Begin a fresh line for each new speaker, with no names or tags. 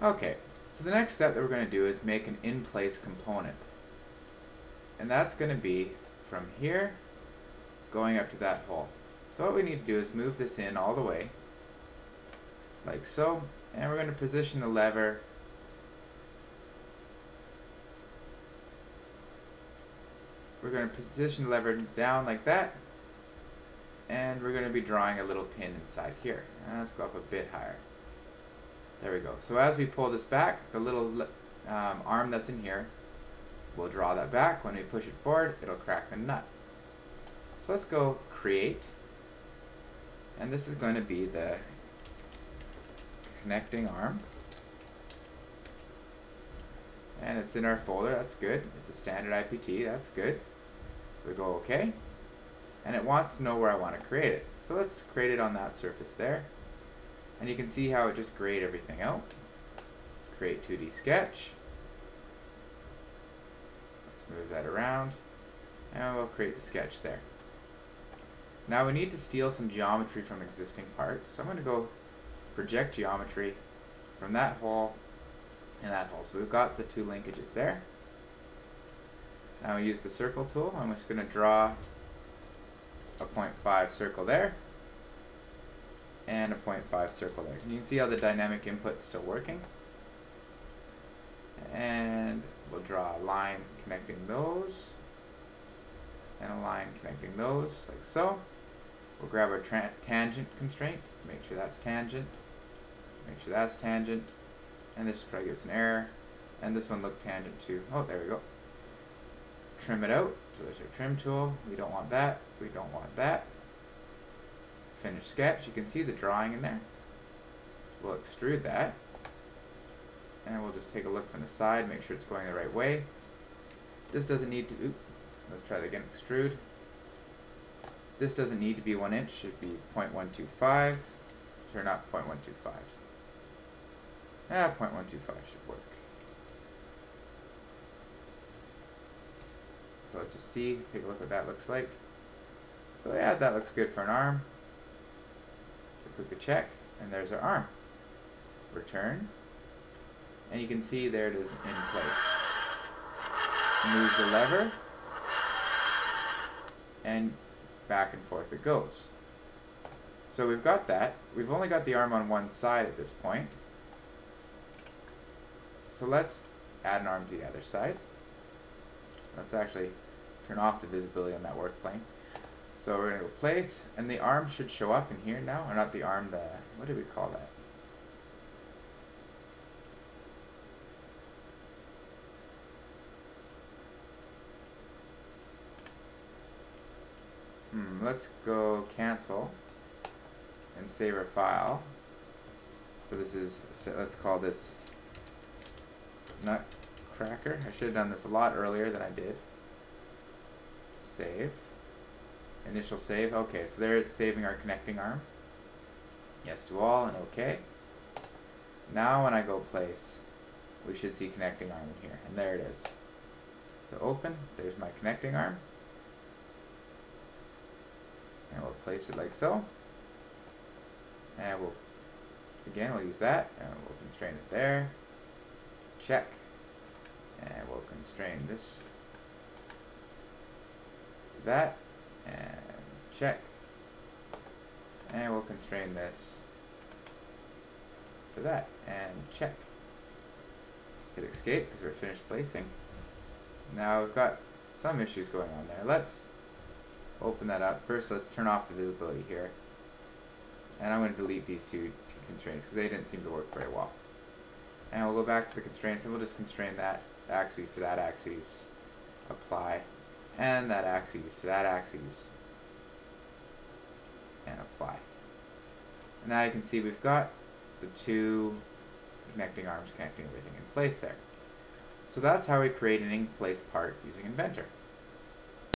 Okay, so the next step that we're going to do is make an in-place component. And that's going to be from here going up to that hole. So what we need to do is move this in all the way, like so, and we're going to position the lever down like that, and we're going to be drawing a little pin inside here. And let's go up a bit higher. There we go. So as we pull this back, the little arm that's in here, we'll draw that back. When we push it forward, it'll crack the nut. So let's go create, and this is going to be the connecting arm, and it's in our folder. That's good. It's a standard IPT. That's good. So we go OK, and it wants to know where I want to create it. So let's create it on that surface there, and you can see how it just grayed everything out. Create 2D sketch. Let's move that around, and we'll create the sketch there. Now we need to steal some geometry from existing parts, so I'm going to go project geometry from that hole and that hole. So we've got the two linkages there. Now we use the circle tool. I'm just going to draw a 0.5 circle there and a 0.5 circle there. And you can see how the dynamic input's still working. And we'll draw a line connecting those and a line connecting those, like so. We'll grab our tangent constraint, make sure that's tangent, make sure that's tangent, and this probably gives an error, and this one looked tangent too. Oh, there we go. Trim it out, so there's our trim tool. We don't want that, we don't want that. Finish sketch, you can see the drawing in there. We'll extrude that, and we'll just take a look from the side, make sure it's going the right way. This doesn't need to, let's try that again, extrude. This doesn't need to be 1 inch, it should be 0.125, or not 0.125. 0.125 should work. So let's just see, take a look what that looks like. So yeah, that looks good for an arm. So click the check, and there's our arm. Return, and you can see there it is in place. Move the lever, and back and forth it goes. So we've got that. We've only got the arm on one side at this point. So let's add an arm to the other side. Let's actually turn off the visibility on that work plane. So we're going to go place, and the arm should show up in here now, or not the arm, the, what do we call that? Let's go cancel and save our file. So this is, let's call this nutcracker. I should have done this a lot earlier than I did. Save. Initial save. Okay, so there it's saving our connecting arm. Yes to all, and OK. Now when I go place, we should see connecting arm in here, and there it is. So open, there's my connecting arm. And we'll place it like so. And we'll use that, and we'll constrain it there. Check. And we'll constrain this to that, and check. And we'll constrain this to that, and check. Hit escape because we're finished placing. Now we've got some issues going on there. Let's open that up. First, let's turn off the visibility here. And I'm going to delete these two constraints because they didn't seem to work very well. And we'll go back to the constraints, and we'll just constrain that axis to that axis, apply, and that axis to that axis, and apply. And now you can see we've got the two connecting arms connecting everything in place there. So that's how we create an in-place part using Inventor.